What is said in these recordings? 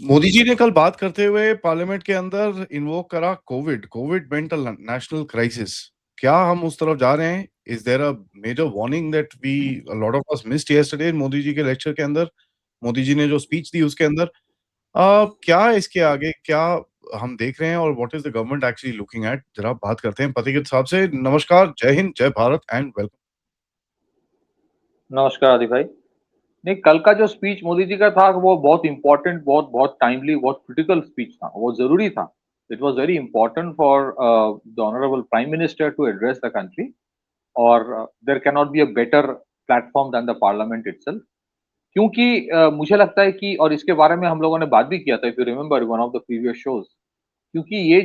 मोदी जी ने कल बात करते हुए पार्लियामेंट के अंदर इन्वोक करा COVID COVID meant a national crisis. क्या हम उस तरफ जा रहे हैं? Is there a major warning that we a lot of us missed yesterday Modi ji के लेक्चर के अंदर? मोदी जी ने जो स्पीच दी उसके अंदर क्या इसके आगे क्या हम देख रहे हैं और what is the government actually looking at? जरा बात करते हैं पथिकृत साहब से। नमस्कार, जय हिंद, जय भारत एंड वेलकम। नमस्कार आदि भाई। नहीं, कल का जो स्पीच मोदी जी का था वो बहुत इंपॉर्टेंट, बहुत बहुत टाइमली, बहुत क्रिटिकल स्पीच था। वो जरूरी था। It was very important for the honourable prime minister to address the country. और there can not be a better platform than the parliament itself. क्योंकि मुझे लगता है कि, और इसके बारे में हम लोगों ने बात भी किया था, if you remember one of the previous shows. क्योंकि ये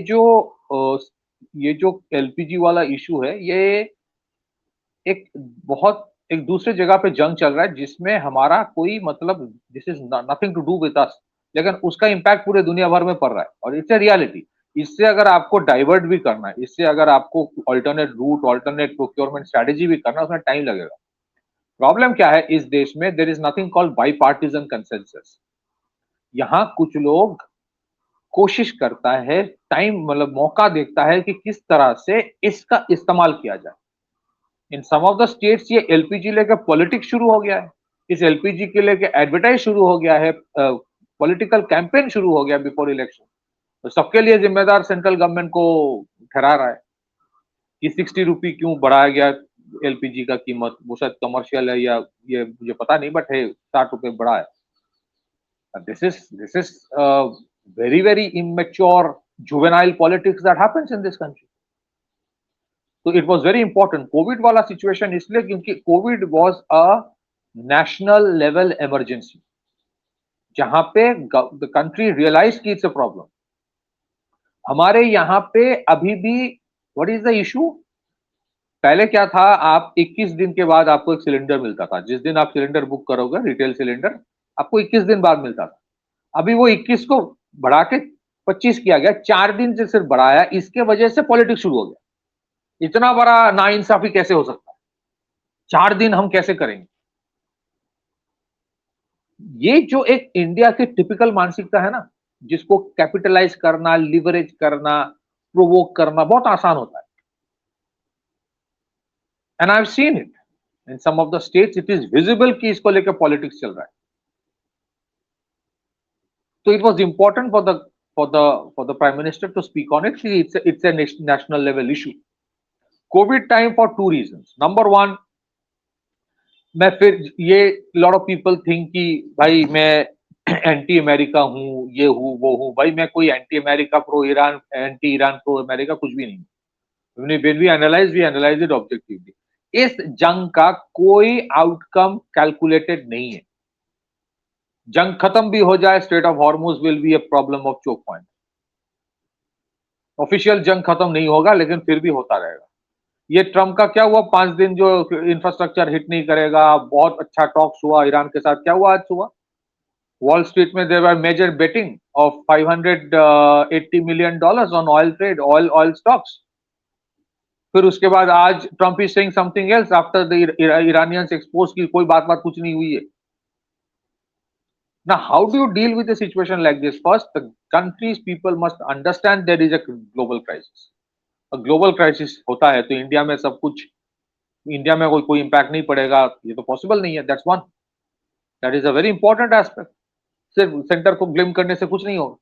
जो एलपीजी वाला इशू है, ये एक बहुत एक दूसरे जगह पे जंग चल रहा है जिसमें हमारा कोई मतलब, this is nothing to do with us. लेकिन उसका इम्पैक्ट पूरे दुनिया भर में पड़ रहा है और इट्स अ रियलिटी। इससे अगर आपको डाइवर्ट भी करना है, इससे अगर आपको alternate route, alternate procurement strategy भी करना है, उसमें टाइम लगेगा। प्रॉब्लम क्या है इस देश में? There is nothing called by partisan consensus. यहाँ कुछ लोग कोशिश करता है, टाइम मतलब मौका देखता है कि किस तरह से इसका इस्तेमाल किया जाए। इन सम ऑफ द स्टेट्स ये एलपीजी लेकर पॉलिटिक्स शुरू हो गया है। इस एलपीजी के लेके एडवर्टाइज शुरू हो गया है, पॉलिटिकल कैंपेन शुरू हो गया बिफोर इलेक्शन। तो सबके लिए जिम्मेदार सेंट्रल गवर्नमेंट को ठहरा रहा है कि 60 रुपी क्यों बढ़ाया गया एलपीजी का कीमत। वो शायद कमर्शियल है या ये मुझे पता नहीं, बट है 60 रुपए बढ़ा है। This is very very immature juvenile politics that happens in this country. तो it was very important COVID वाला सिचुएशन, इसलिए क्योंकि COVID was a national level emergency, जहां पे द कंट्री रियलाइज की इट्स अ प्रॉब्लम। हमारे यहाँ पे अभी भी व्हाट इज द इशू? पहले क्या था, आप 21 दिन के बाद आपको एक सिलेंडर मिलता था। जिस दिन आप सिलेंडर बुक करोगे रिटेल सिलेंडर, आपको 21 दिन बाद मिलता था। अभी वो 21 को बढ़ा के 25 किया गया, 4 दिन से सिर्फ बढ़ाया। इसके वजह से पॉलिटिक्स शुरू हो गया। इतना बड़ा नाइंसाफी कैसे हो सकता है? 4 दिन हम कैसे करेंगे? ये जो एक इंडिया की टिपिकल मानसिकता है ना, जिसको कैपिटलाइज करना, लिवरेज करना, प्रोवोक करना बहुत आसान होता है। And I have seen it in some of the states. It is visible कि इसको लेकर पॉलिटिक्स चल रहा है। तो it was important for the prime minister to speak on it. It's a national level issue. Covid time for two reasons. Number one, मैं फिर ये लॉट ऑफ पीपल थिंक कि भाई मैं एंटी अमेरिका हूँ, ये हूँ वो हूँ। भाई मैं कोई anti America, pro Iran, anti Iran, pro America कुछ भी नहीं हूँ। When we analyse it objectively. इस जंग का कोई आउटकम कैलकुलेटेड नहीं है। जंग खत्म भी हो जाए, strait of Hormuz will be a problem of choke point. Official जंग खत्म नहीं होगा, लेकिन फिर भी होता रहेगा। ये ट्रम्प का क्या हुआ? 5 दिन जो इंफ्रास्ट्रक्चर हिट नहीं करेगा, बहुत अच्छा टॉक्स हुआ ईरान के साथ। क्या हुआ आज सुबह? वॉल स्ट्रीट में there were major betting of $580 million on oil trade, oil stocks. फिर उसके बाद आज Trump is saying something else after the Iranians expose की कोई बात बात कुछ नहीं हुई है। Now, how do you deal with a situation like this? First, the country's people must understand there is a global crisis. A global crisis होता है तो इंडिया में सब कुछ, इंडिया में कोई इम्पैक्ट नहीं पड़ेगा, ये तो पॉसिबल नहीं है। That's one, that is a very important aspect. सिर्फ सेंटर को ब्लेम करने से कुछ नहीं होगा।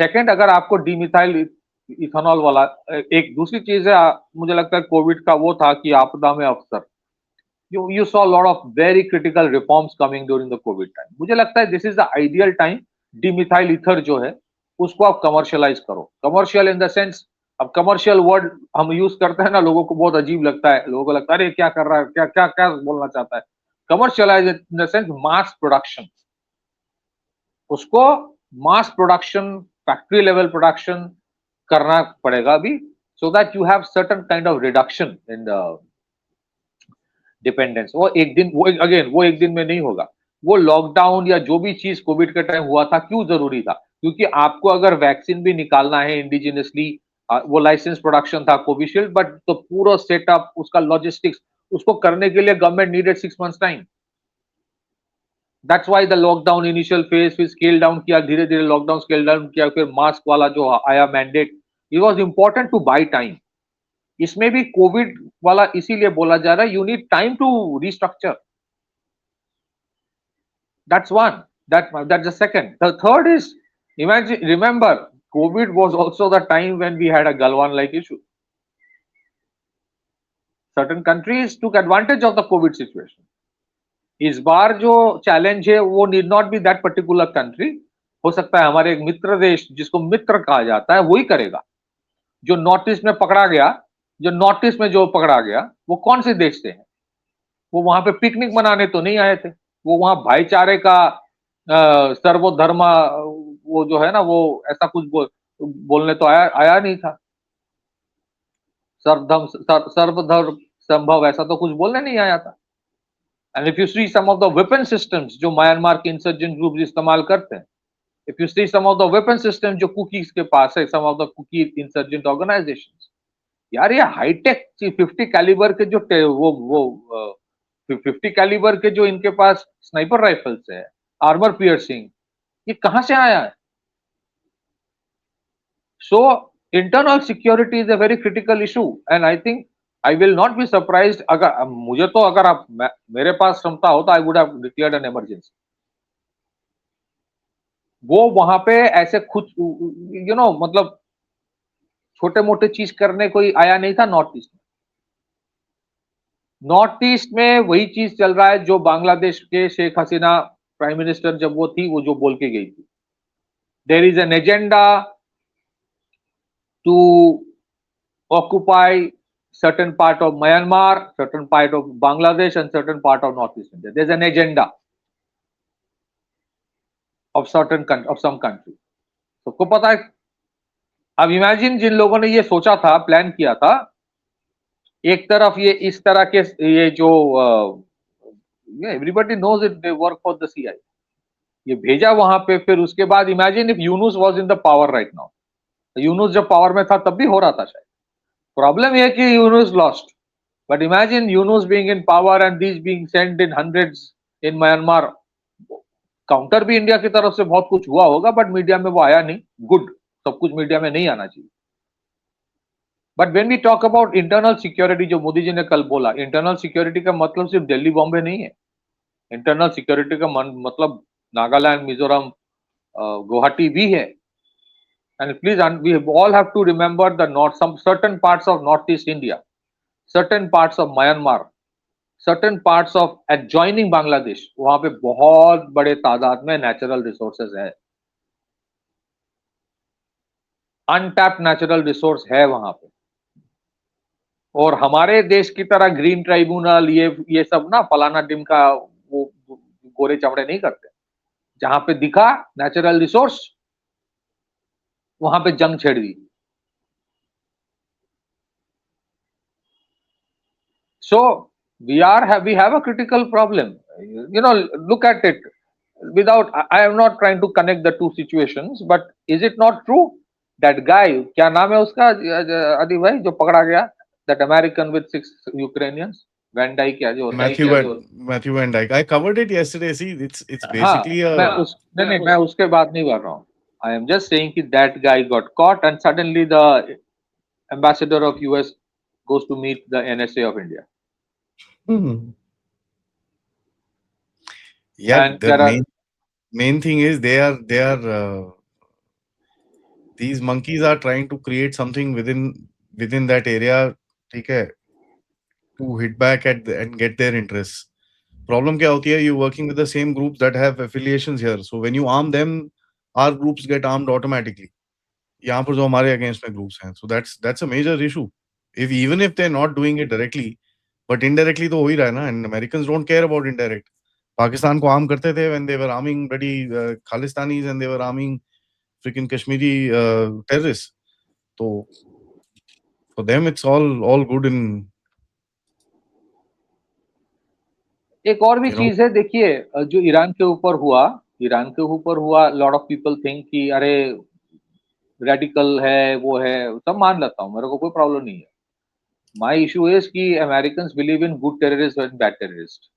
सेकंड, अगर आपको डीमिथाइल इथेनॉल वाला, एक दूसरी चीज है, मुझे लगता है कोविड का वो था कि आपदा में अवसर। you saw a lot of very critical reforms coming during the covid time. मुझे लगता है this is the ideal time। Dimethyl ether जो है उसको आप कमर्शियलाइज करो। कमर्शियल इन द सेंस, अब कमर्शियल वर्ड हम यूज करते हैं ना, लोगों को बहुत अजीब लगता है। लोगों को लगता है अरे क्या कर रहा है, क्या क्या क्या बोलना चाहता है। Commercialise in the sense mass production. उसको mass production, factory level production करना पड़ेगा अभी, so that you have certain kind of reduction in the dependence. वो एक दिन में नहीं होगा। वो लॉकडाउन या जो भी चीज कोविड के टाइम हुआ था, क्यों जरूरी था? क्योंकि आपको अगर वैक्सीन भी निकालना है इंडिजिनियसली, वो लाइसेंस प्रोडक्शन था कोविशील्ड, बट तो पूरा सेटअप, उसका लॉजिस्टिक्स, उसको करने के लिए government needed 6 months time. That's why the lockdown initial phase फिर स्केल डाउन किया, धीरे धीरे लॉकडाउन स्केल डाउन किया, फिर मास्क वाला जो आया mandate, it was important to buy time. इसमें भी कोविड वाला इसीलिए बोला जा रहा है, you need time to restructure. That's one. That's the second. The third is, imagine, remember, COVID was also the time when we had a Galwan-like issue. Certain countries took advantage of the COVID situation. इस बार जो challenge है वो need not be that particular country, हो सकता है हमारे एक मित्र देश जिसको मित्र कहा जाता है वही करेगा। जो नॉर्थ ईस्ट में पकड़ा गया, जो नॉर्थ ईस्ट में जो पकड़ा गया वो कौन से देश से है? वो वहां पे पिकनिक मनाने तो नहीं आए थे, वो वहां भाईचारे का सर्वधर्म वो जो है ना वो ऐसा कुछ बोलने तो आया नहीं था। सर्वधर्म संभव ऐसा तो कुछ बोलने नहीं आया था। And if you see some of the weapon systems जो म्यांमार के इंसर्जेंट ग्रुप्स इस्तेमाल करते हैं, if you see some of the weapon system जो कुकीज के पास है, some of the Kuki insurgent organisations, यार ये हाईटेक 50 कैलिबर के जो वो 50 कैलिबर के जो इनके पास स्नाइपर राइफल्स है, आर्मर पियर्सिंग, ये कहां से आया है? So internal security is a very critical issue, and I think I will not be surprised अगर मुझे तो अगर आप मेरे पास क्षमता होता, I would have declared an emergency. वो वहां पे ऐसे खुद मतलब छोटे मोटे चीज करने कोई आया नहीं था नॉर्थ ईस्ट में। नॉर्थ ईस्ट में वही चीज चल रहा है जो बांग्लादेश के शेख हसीना प्राइम मिनिस्टर जब वो थी, वो जो बोल के गई थी, there is an agenda to occupy certain part of Myanmar, certain part of Bangladesh, and certain part of Northeast India. There's an agenda of some country. सबको पता है। अब इमेजिन जिन लोगों ने ये सोचा था, प्लान किया था, एक तरफ ये इस तरह के ये जो everybody knows it, they work for the CI, ये भेजा वहां पे, फिर उसके बाद imagine if Yunus was in the power right now. Yunus जब पावर में था तब भी हो रहा था शायद। प्रॉब्लम ये कि Yunus lost, but imagine Yunus being in power and these being sent in hundreds in Myanmar. Counter भी इंडिया की तरफ से बहुत कुछ हुआ होगा, बट मीडिया में वो आया नहीं। गुड, सब कुछ मीडिया में नहीं आना चाहिए। But when we talk about internal security, जो मोदी जी ने कल बोला, इंटरनल सिक्योरिटी का मतलब सिर्फ दिल्ली बॉम्बे नहीं है। इंटरनल सिक्योरिटी का मतलब नागालैंड, मिजोरम, गुवाहाटी भी है। And please we all have to remember the north, some certain parts of north east India, certain parts of Myanmar, certain parts of adjoining Bangladesh, वहां पे बहुत बड़े तादाद में नेचुरल रिसोर्सेज है, अनटैप्ड नेचुरल रिसोर्स है वहां पे। और हमारे देश की तरह ग्रीन ट्राइब्यूनल ये सब ना फलाना टिमका वो गोरे चमड़े नहीं करते। जहां पे दिखा नेचुरल रिसोर्स, वहां पे जंग छेड़ दी। So we have a critical problem. Look at it. I am not trying to connect the two situations, but is it not true that guy, क्या नाम है उसका अदी भाई, जो पकड़ा गया, that American with 6 Ukrainians, Van Dyke क्या जो होता है, Matthew Van Dyke. I covered it yesterday. See, it's basically मैं उसके बात नहीं कर रहा हूँ। I am just saying कि that guy got caught and suddenly the ambassador of US goes to meet the NSA of India. Yeah, and the main thing is they are these monkeys are trying to create something within that area, okay, to hit back at and get their interests. Problem क्या होती है, you working with the same groups that have affiliations here, so when you arm them, our groups get armed automatically. यहाँ पर जो हमारे against में groups हैं, so that's a major issue. Even if they're not doing it directly, but indirectly तो हो ही रहा है ना, and Americans don't care about indirect. Pakistan को आर्म करते थे when they were arming bloody Khalistanis and they were arming freaking Kashmiri terrorists. So for them it's all good in. एक और भी चीज है, देखिए जो ईरान के ऊपर हुआ, लॉट ऑफ पीपल थिंक कि अरे रेडिकल है, वो है, सब मान लेता हूँ, मेरे को कोई प्रॉब्लम नहीं है। माय इशू इज कि Americans believe in good terrorist and bad terrorist.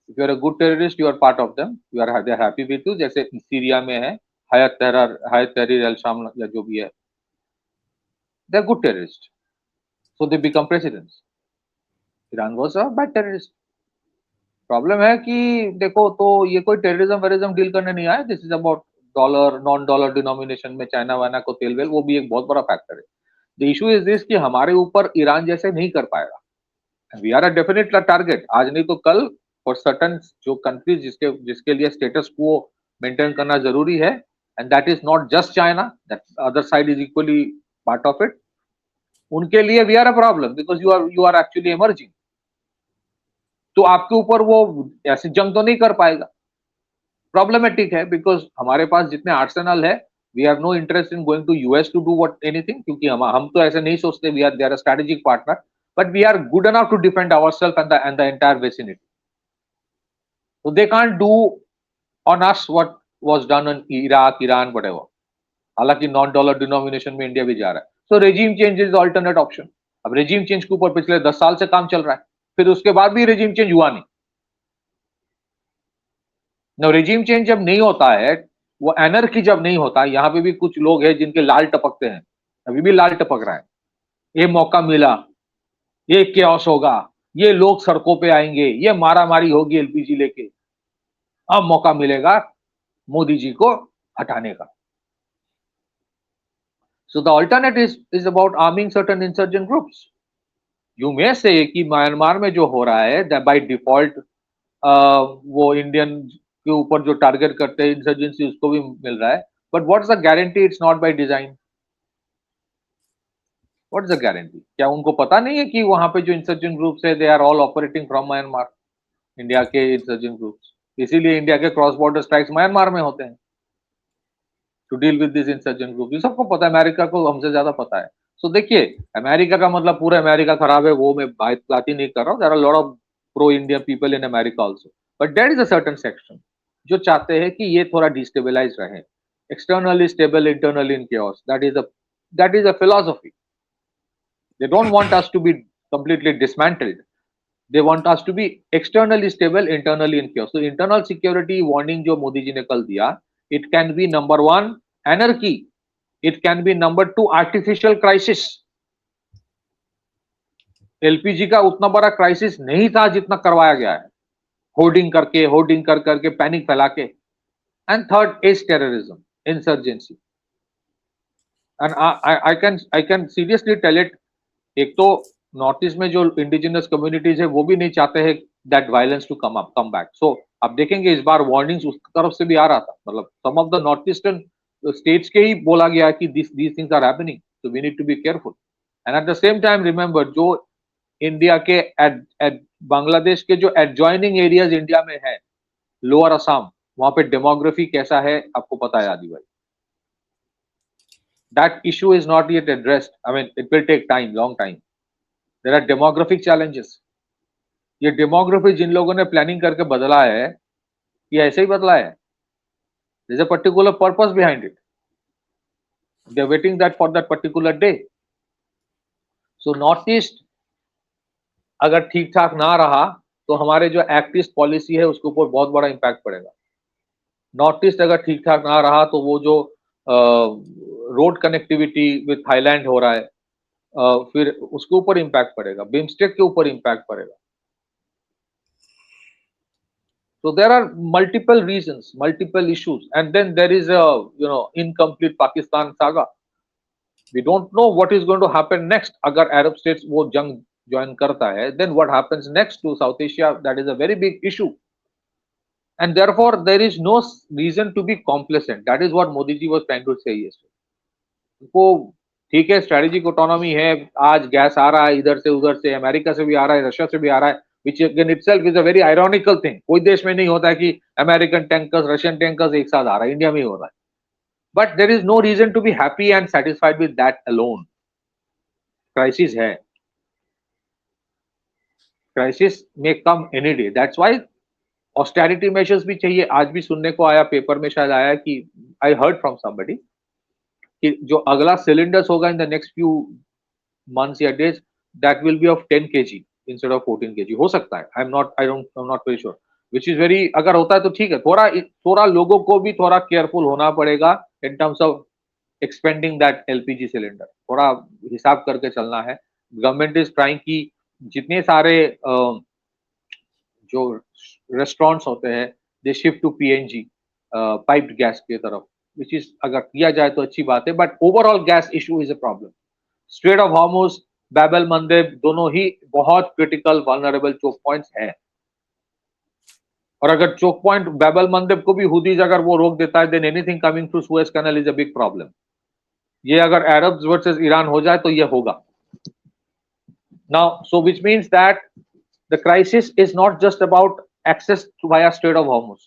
If you are a good terrorist, you are part of them. They are happy with you. जैसे सीरिया में है Hayat Tahrir al-Sham या जो भी है, they are good terrorists, so they become presidents. Iran was a bad terrorist. Problem है कि देखो, तो ये कोई टेररिज्म वेरिज्म डील करने नहीं आया. This is about dollar, non dollar denomination में चाइना वाइना को तेल वेल, वो भी एक बहुत बड़ा फैक्टर है. द इशू इज दिस कि हमारे ऊपर ईरान जैसे नहीं कर पाएगा. We are a definite target, आज नहीं तो कल, फॉर सर्टन जो कंट्रीज जिसके लिए स्टेटस को मेंटेन करना जरूरी है, and that is not just China, that other side is equally part of it. उनके लिए we are a problem because you are actually emerging. तो आपके ऊपर वो ऐसी जंग तो नहीं कर पाएगा. प्रॉब्लमेटिक है बिकॉज हमारे पास जितने आर्सेनल है, we have no interest in going to US to do what anything, क्योंकि हम तो ऐसे नहीं सोचते. We are there a strategic partner, but we are good enough to defend ourselves and the entire vicinity. So they can't do on us what was done in Iraq, Iran, whatever. हालांकि non dollar denomination में India भी जा रहा है. So regime change is alternate option. अब regime change के ऊपर पिछले 10 साल से काम चल रहा है, फिर उसके बाद भी रेजिम चेंज हुआ नहीं. रेजिम चेंज जब नहीं होता है, वो एनर्की जब नहीं होता, यहाँ पे भी कुछ लोग हैं जिनके लाल टपकते हैं, अभी भी लाल टपक रहा है. ये मौका मिला, ये केओस होगा, ये लोग सड़कों पे आएंगे, ये मारामारी होगी एलपीजी लेके, अब मौका मिलेगा मोदी जी को हटाने का. So the alternate is about arming certain insurgent groups. You may say कि म्यांमार में जो हो रहा है, that by default वो इंडियन के ऊपर जो टारगेट करते हैं इंसर्जेंसी, उसको भी मिल रहा है. But what's the guarantee it's not by design? What's the guarantee? क्या उनको पता नहीं है कि वहां पे जो इंसर्जेंट ग्रुप्स है, they are all operating from Myanmar, India के इंसर्जेंट ग्रुप्स. इसीलिए इंडिया के क्रॉस बॉर्डर स्ट्राइक्स म्यांमार में होते हैं to deal with this insurgent group. ये सबको पता है, अमेरिका को हमसे ज्यादा पता है. सो देखिए, अमेरिका का मतलब पूरा अमेरिका खराब है, वो मैं बात ही नहीं कर रहा हूँ. There are lot of pro Indian people in America also, but there is a certain section जो चाहते हैं कि ये थोड़ा डिस्टेबलाइज रहे. Externally stable, internally in chaos. That is a philosophy. They don't want us to be completely dismantled. They want us to be externally stable, internally in chaos. So internal security warning जो मोदी जी ने कल दिया, it can be number 1 anarchy, it can be number 2 artificial crisis. LPG का उतना बड़ा crisis नहीं था जितना करवाया गया है, होर्डिंग कर करके पैनिक फैला के. And third is terrorism, insurgency. And I can seriously tell it. एक तो नॉर्थ ईस्ट में जो इंडिजिनस कम्युनिटीज है, वो भी नहीं चाहते हैं that violence to come back. So आप देखेंगे इस बार वार्निंग्स उस तरफ से भी आ रहा था. मतलब some of the north eastern states के ही बोला गया कि these things are happening, so we need to be careful. And at the same time remember, जो इंडिया के बांग्लादेश के जो एडजॉइनिंग एरियाज इंडिया में है, लोअर असम, वहां पे डेमोग्राफी कैसा है आपको पता है आदि भाई. That issue is not yet addressed. I mean, it will take time, long time. There are demographic challenges. ये डेमोग्राफी जिन लोगों ने प्लानिंग करके बदला है, ये ऐसे ही बदला है. There's a particular purpose behind it. They're waiting that for that particular day. So North East अगर ठीक ठाक ना रहा, तो हमारे जो एक्ट ईस्ट पॉलिसी है उसके ऊपर बहुत बड़ा इम्पैक्ट पड़ेगा. नॉर्थ ईस्ट अगर ठीक ठाक ना रहा, तो वो जो रोड कनेक्टिविटी विथ थाईलैंड हो रहा है, फिर उसके ऊपर इम्पैक्ट पड़ेगा, बिम्स्टेक के ऊपर इम्पैक्ट पड़ेगा. So there are multiple reasons, multiple issues, and then there is a incomplete Pakistan saga. We don't know what is going to happen next. अगर Arab states वो जंग join करता है, then what happens next to South Asia? That is a very big issue, and therefore there is no reason to be complacent. That is what Modi ji was trying to say yesterday. उनको ठीक है, strategic autonomy है, आज gas आ रहा है इधर से उधर से, अमेरिका से भी आ रहा है, रशिया से भी आ रहा है, which in itself is a very ironical thing. कोई देश में नहीं होता है कि अमेरिकन टैंकर्स, रशियन टैंकर्स एक साथ आ रहा है, इंडिया में ही हो रहा है. But there is no reason to be happy and satisfied with that alone. Crisis है, क्राइसिस में come any day. That's why austerity measures भी चाहिए. आज भी सुनने को आया, पेपर में शायद आया कि आई हर्ड फ्रॉम समबडी कि जो अगला सिलेंडर्स होगा in the next few months या days, that will be of 10 kg instead of 14 kg. हो सकता है, I'm not very sure. which is very, अगर होता है तो ठीक है, थोड़ा लोगों को भी थोड़ा केयरफुल होना पड़ेगा in terms of expanding that LPG cylinder, थोड़ा हिसाब करके चलना है। गवर्नमेंट इज ट्राइंग कि जितने सारे जो रेस्टोरेंट्स होते हैं they shift to PNG piped gas की तरफ, विच इज अगर किया जाए तो अच्छी बात है, but overall gas issue is a problem. Straight of Hormuz, बाब एल मंदेब दोनों ही बहुत क्रिटिकल वल्नरेबल चोक पॉइंट्स हैं, और अगर चोक पॉइंट बाब एल मंदेब को भी हुदीज अगर वो रोक देता है, then anything coming through Suez canal is a big problem. ये अगर अरब्स वर्सेस ईरान हो जाए तो ये होगा। Now, so which means that the crisis is not just about access via Strait of Hormuz.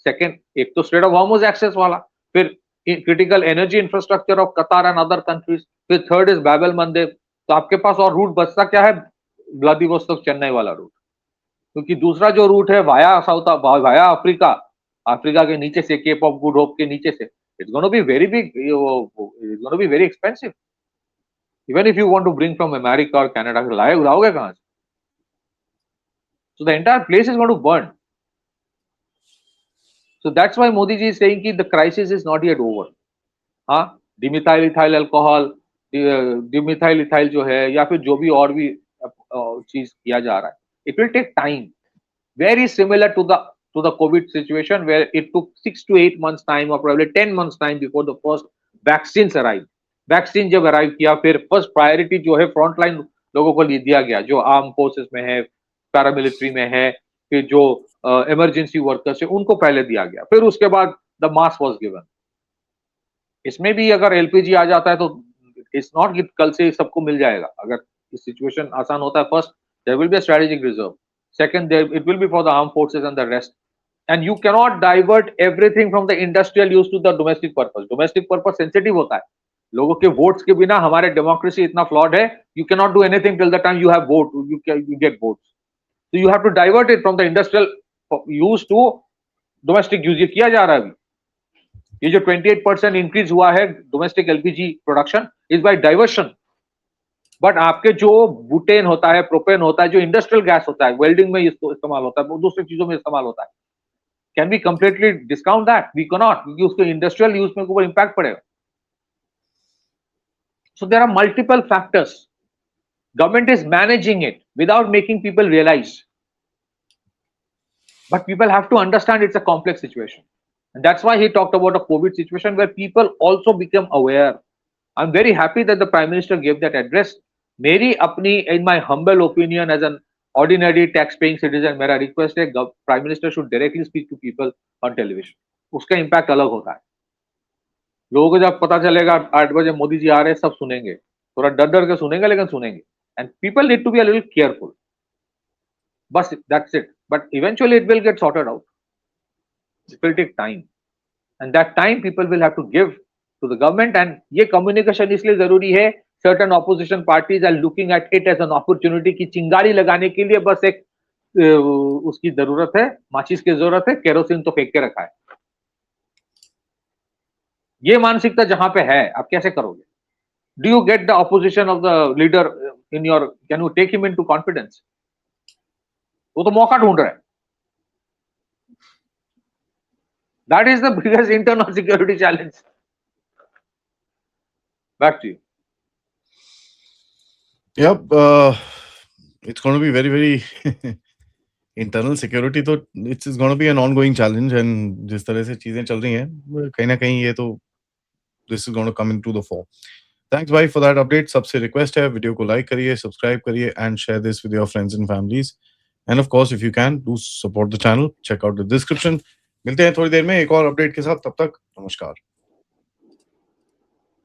Second, एक तो Strait of Hormuz access वाला, फिर critical energy infrastructure of Qatar and other countries, फिर third is Bab el Mandeb। तो आपके पास और root बचता क्या है? व्लादिवोस्तोक चेन्नई वाला रूट, क्योंकि दूसरा जो रूट है वाया वाया अफ्रीका, अफ्रीका के नीचे से, केप ऑफ गुड होप के नीचे से, it's gonna be very big, it's gonna be very expensive. Even if you want to bring from America or Canada, लाओगे कहाँ से? So the entire place is going to burn. So that's why Modi ji is saying कि the crisis is not yet over. हाँ, dimethyl ethyl alcohol, dimethyl ethyl जो है, या फिर जो भी और भी चीज किया जा रहा है, it will take time. Very similar to the COVID situation where it took 6 to 8 months time or probably 10 months time before the first vaccines arrived. Vaccine जब अराइव किया, फिर फर्स्ट प्रायोरिटी जो है फ्रंट लाइन लोगों को दिया गया, जो आर्म फोर्सेस में है, पैरामिलिट्री में है, फिर जो इमरजेंसी वर्कर्स है, उनको पहले दिया गया, फिर उसके बाद द मास वाज गिवन। इसमें भी अगर एलपीजी आ जाता है तो इट्स नॉट कि कल से सबको मिल जाएगा। अगर इस सिचुएशन आसान होता है, first there will be a strategic reserve, second it will be for the arm forces and the rest, and you can not divert everything from the industrial use to the domestic purpose. Domestic purpose sensitive होता है, लोगों के votes के बिना हमारे democracy इतना flawed है, you can not do anything till the time you have vote, you get votes, so you have to divert it from the industrial use to domestic use. ये किया जा रहा है अभी, ये जो 28% इंक्रीज हुआ है domestic LPG production is by diversion. But आपके जो बुटेन होता है, प्रोपेन होता है, जो इंडस्ट्रियल गैस होता है, वेल्डिंग में इस्तेमाल होता है, दूसरी चीजों में इस्तेमाल होता है, can we completely discount that? We can not, क्योंकि उसके इंडस्ट्रियल यूज में ऊपर इंपैक्ट पड़ेगा। So there are multiple factors. Government is managing it without making people realize. But people have to understand it's a complex situation. And that's why he talked about a COVID situation where people also become aware. I'm very happy that the Prime Minister gave that address. Meri apni, in my humble opinion, as an ordinary tax-paying citizen, मेरा request है, Prime Minister should directly speak to people on television. उसका impact अलग होता है। लोगों को जब पता चलेगा 8 बजे मोदी जी आ रहे हैं, सब सुनेंगे, थोड़ा डर डर के सुनेंगे, लेकिन सुनेंगे। And people need to be a little careful, बस that's it. But eventually it will get sorted out, it will take time, and that time people will have to give to the government. And ये communication इसलिए जरूरी है, certain opposition parties are looking at it as an opportunity की चिंगारी लगाने के लिए बस एक उसकी जरूरत है, माचिस की जरूरत है, केरोसिन तो फेंक के रखा है। ये मानसिकता जहां पे है, आप कैसे करोगे? Do you get the opposition of the leader in your, can you take him into confidence? वो तो मौका ढूंढ रहा है। That is the biggest internal security challenge. Back to you. Yep, it's going to be very, very internal security. तो it's going to be an ongoing challenge, and जिस तरह से चीजें चल रही हैं, कहीं ना कहीं ये तो this is going to come into the fore. Thanks bhai for that update. सबसे request है, वीडियो को like करिए, subscribe करिए, and share this with your friends and families. And of course, if you can, do support the channel. Check out the description. मिलते हैं थोड़ी देर में एक और अपडेट के साथ, तब तक नमस्कार।